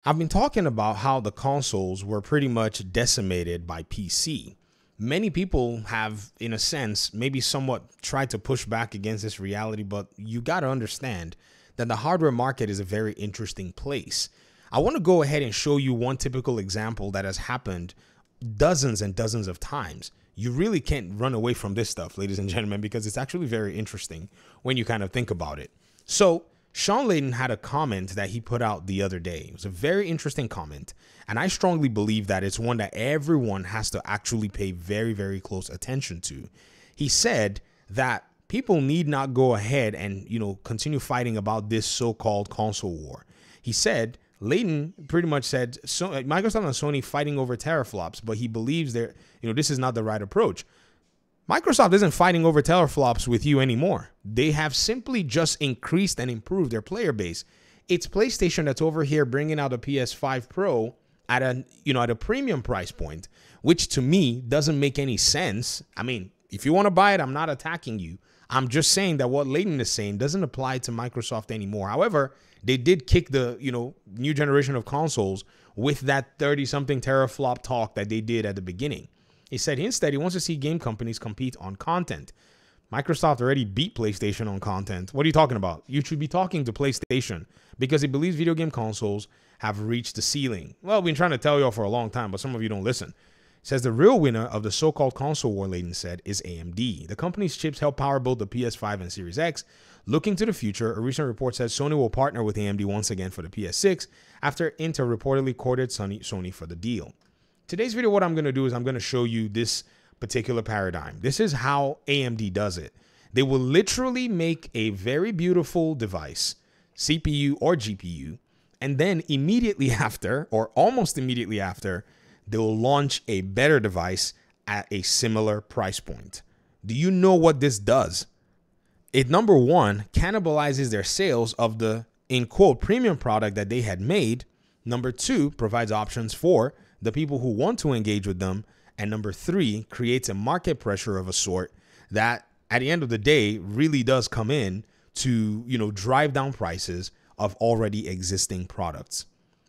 I've been talking about how the consoles were pretty much decimated by PC. Many people have, in a sense, maybe somewhat tried to push back against this reality, but you got to understand that the hardware market is a very interesting place. I want to go ahead and show you one typical example that has happened dozens and dozens of times. You really can't run away from this stuff, ladies and gentlemen, because it's actually very interesting when you kind of think about it. So, Sean Layden had a comment that he put out the other day. It was a very interesting comment, and I strongly believe that it's one that everyone has to actually pay very, very close attention to. He said that people need not go ahead and, continue fighting about this so-called console war. He said, Layden pretty much said, Microsoft and Sony fighting over teraflops, but he believes this is not the right approach. Microsoft isn't fighting over teraflops with you anymore. They have simply just increased and improved their player base. It's PlayStation that's over here bringing out a PS5 Pro at a premium price point, which to me doesn't make any sense. I mean, if you want to buy it, I'm not attacking you. I'm just saying that what Layden is saying doesn't apply to Microsoft anymore. However, they did kick the new generation of consoles with that 30-something teraflop talk that they did at the beginning. He said instead he wants to see game companies compete on content. Microsoft already beat PlayStation on content. What are you talking about? You should be talking to PlayStation because he believes video game consoles have reached the ceiling. Well, we've been trying to tell y'all for a long time, but some of you don't listen. He says the real winner of the so-called console war, Layden said, is AMD. The company's chips help power both the PS5 and Series X. Looking to the future, a recent report says Sony will partner with AMD once again for the PS6 after Intel reportedly courted Sony for the deal. Today's video, what I'm going to do is I'm going to show you this particular paradigm. This is how AMD does it. They will literally make a very beautiful device, CPU or GPU, and then immediately after, or almost immediately after, they'll launch a better device at a similar price point. Do you know what this does? It, number one, cannibalizes their sales of the, in quote, premium product that they had made. Number two, provides options for the people who want to engage with them. And number three, creates a market pressure of a sort that at the end of the day really does come in to, drive down prices of already existing products.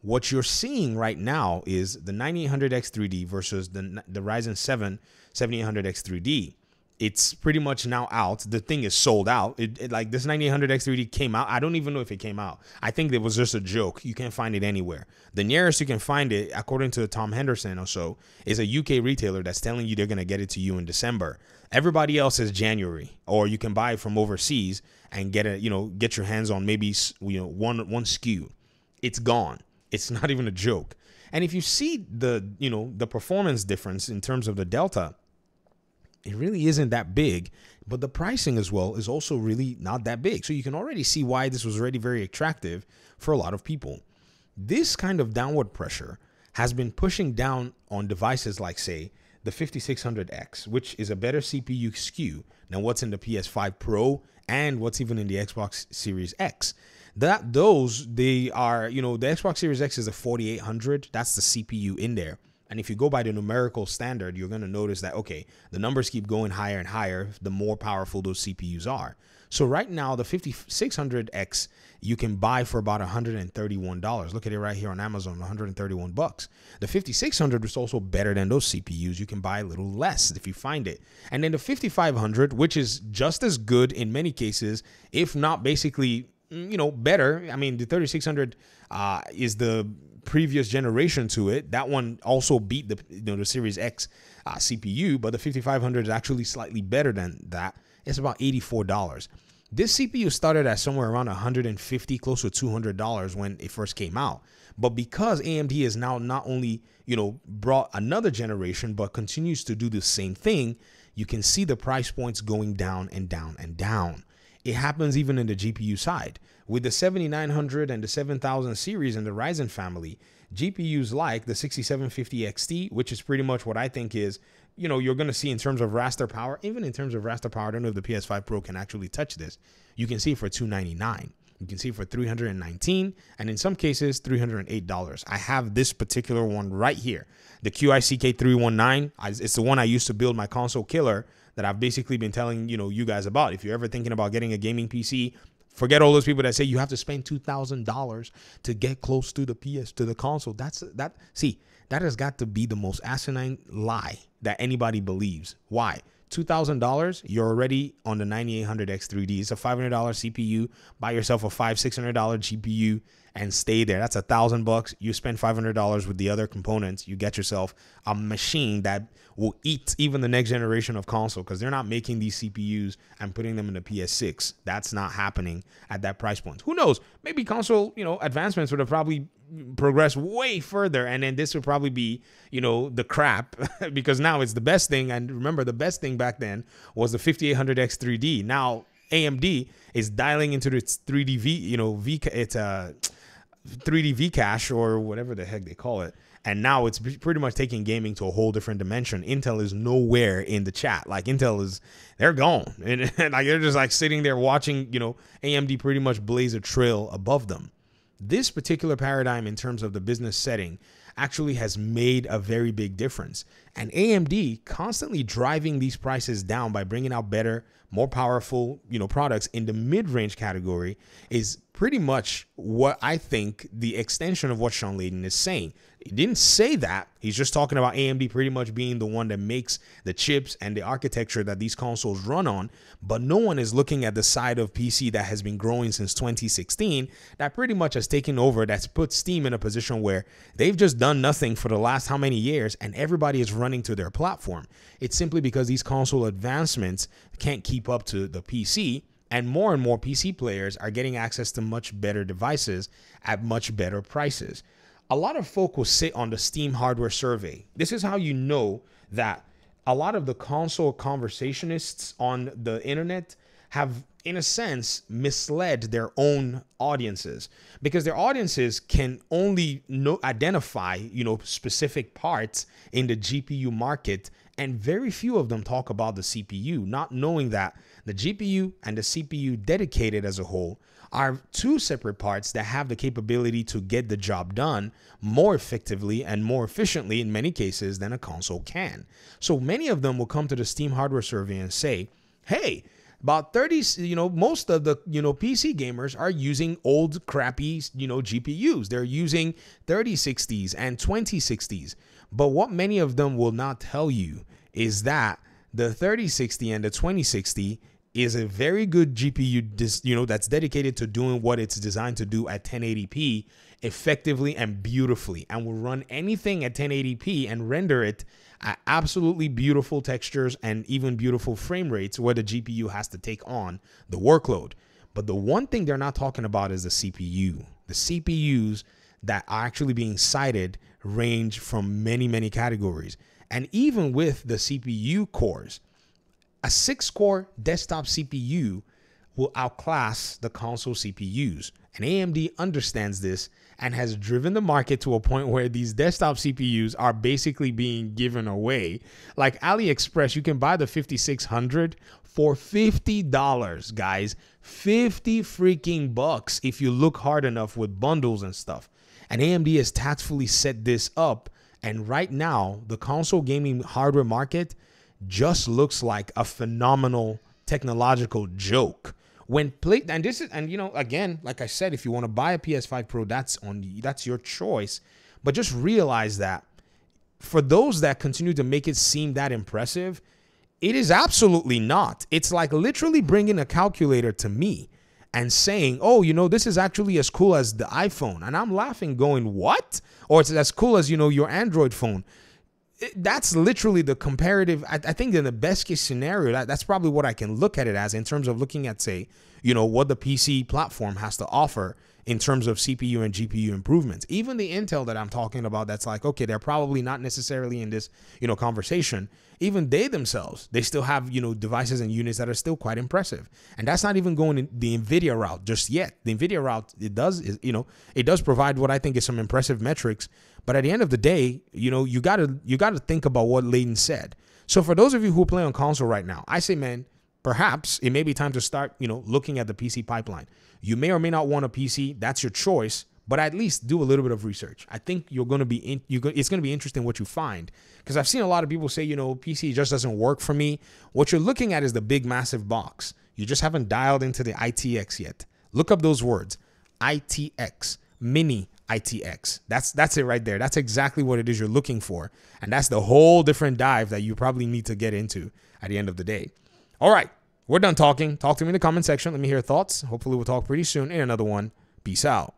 What you're seeing right now is the 9800X3D versus the Ryzen 7 7800X3D. It's pretty much now out. The thing is sold out. Like this 9800X3D came out. I don't even know if it came out. I think it was just a joke. You can't find it anywhere. The nearest you can find it, according to Tom Henderson or so, is a UK retailer that's telling you they're going to get it to you in December. Everybody else is January, or you can buy it from overseas and get your hands on maybe one SKU. It's gone. It's not even a joke. And if you see the performance difference in terms of the delta, it really isn't that big, but the pricing as well is also really not that big. So you can already see why this was already very attractive for a lot of people. This kind of downward pressure has been pushing down on devices like, say, the 5600X, which is a better CPU SKU than what's in the PS5 Pro and what's even in the Xbox Series X. They are, the Xbox Series X is a 4800. That's the CPU in there. And if you go by the numerical standard, you're going to notice that, okay, the numbers keep going higher and higher the more powerful those CPUs are. So right now, the 5600X you can buy for about $131. Look at it right here on Amazon, 131 bucks. The 5600 is also better than those CPUs. You can buy a little less if you find it. And then the 5500, which is just as good in many cases, if not basically, better. I mean, the 3600 is the previous generation to it. That one also beat the Series X CPU, but the 5500 is actually slightly better than that. It's about $84. This CPU started at somewhere around $150, close to $200 when it first came out. But because AMD is now not only, brought another generation, but continues to do the same thing, you can see the price points going down and down and down. It happens even in the GPU side. With the 7900 and the 7000 series in the Ryzen family, GPUs like the 6750 XT, which is pretty much what I think is, you're going to see in terms of raster power. Even in terms of raster power, I don't know if the PS5 Pro can actually touch this. You can see it for $299. You can see it for $319, and in some cases, $308. I have this particular one right here, the QICK319. It's the one I used to build my console killer that I've basically been telling you guys about. If you're ever thinking about getting a gaming PC Forget all those people that say you have to spend $2,000 to get close to the console. That has got to be the most asinine lie that anybody believes. Why? $2,000, you're already on the 9800X3D. It's a $500 CPU. Buy yourself a $600 GPU and stay there. That's $1,000. You spend $500 with the other components. You get yourself a machine that will eat even the next generation of console, because they're not making these CPUs and putting them in the PS6. That's not happening at that price point. Who knows? Maybe console, advancements would have probably progressed way further, and then this would probably be, the crap because now it's the best thing. And remember, the best thing back then was the 5800X 3D. Now AMD is dialing into its 3D it's a 3D V cache or whatever the heck they call it. And now it's pretty much taking gaming to a whole different dimension. Intel is nowhere in the chat. Like they're gone. And like they're just like sitting there watching, AMD pretty much blaze a trail above them. This particular paradigm in terms of the business setting actually has made a very big difference. And AMD constantly driving these prices down by bringing out better, more powerful, products in the mid-range category is pretty much what I think the extension of what Sean Layden is saying. He didn't say that. He's just talking about AMD pretty much being the one that makes the chips and the architecture that these consoles run on. But no one is looking at the side of PC that has been growing since 2016, that pretty much has taken over, that's put Steam in a position where they've just done nothing for the last how many years, and everybody is running to their platform. It's simply because these console advancements can't keep up to the PC, and more PC players are getting access to much better devices at much better prices. A lot of folk will sit on the Steam hardware survey. This is how you know that a lot of the console conversationists on the internet have, in a sense, misled their own audiences, because their audiences can only identify, specific parts in the GPU market, and very few of them talk about the CPU, not knowing that the GPU and the CPU dedicated as a whole are two separate parts that have the capability to get the job done more effectively and more efficiently in many cases than a console can. So many of them will come to the Steam hardware survey and say, hey, about 30, most of the, PC gamers are using old crappy, GPUs. They're using 3060s and 2060s. But what many of them will not tell you is that the 3060 and the 2060 is a very good GPU, that's dedicated to doing what it's designed to do at 1080p effectively and beautifully, and will run anything at 1080p and render it at absolutely beautiful textures and even beautiful frame rates where the GPU has to take on the workload. But the one thing they're not talking about is the CPU. The CPUs that are actually being cited range from many categories. And even with the CPU cores, a 6-core desktop CPU will outclass the console CPUs. And AMD understands this and has driven the market to a point where these desktop CPUs are basically being given away. Like AliExpress, you can buy the 5600 for $50, guys. 50 freaking bucks if you look hard enough with bundles and stuff. And AMD has tactfully set this up. And right now, the console gaming hardware market just looks like a phenomenal technological joke. Again, like I said, if you want to buy a PS5 Pro, that's your choice. But just realize that for those that continue to make it seem that impressive, it is absolutely not. It's like literally bringing a calculator to me and saying, oh, this is actually as cool as the iPhone. And I'm laughing going, what? Or it's as cool as, your Android phone. That's literally the comparative. I think in the best case scenario, that's probably what I can look at it as in terms of looking at, say, what the PC platform has to offer in terms of CPU and GPU improvements. Even the Intel that I'm talking about, that's like, okay, they're probably not necessarily in this, conversation. Even they themselves, they still have, devices and units that are still quite impressive. And that's not even going the NVIDIA route just yet. The NVIDIA route, it does provide what I think is some impressive metrics. But at the end of the day, you gotta think about what Layden said. So for those of you who play on console right now, I say, man, perhaps it may be time to start, looking at the PC pipeline. You may or may not want a PC. That's your choice. But at least do a little bit of research. I think it's going to be interesting what you find, because I've seen a lot of people say, PC just doesn't work for me. What you're looking at is the big, massive box. You just haven't dialed into the ITX yet. Look up those words, ITX, mini ITX. That's it right there. That's exactly what it is you're looking for. And that's the whole different dive that you probably need to get into at the end of the day. All right, we're done talking. Talk to me in the comment section. Let me hear your thoughts. Hopefully we'll talk pretty soon in another one. Peace out.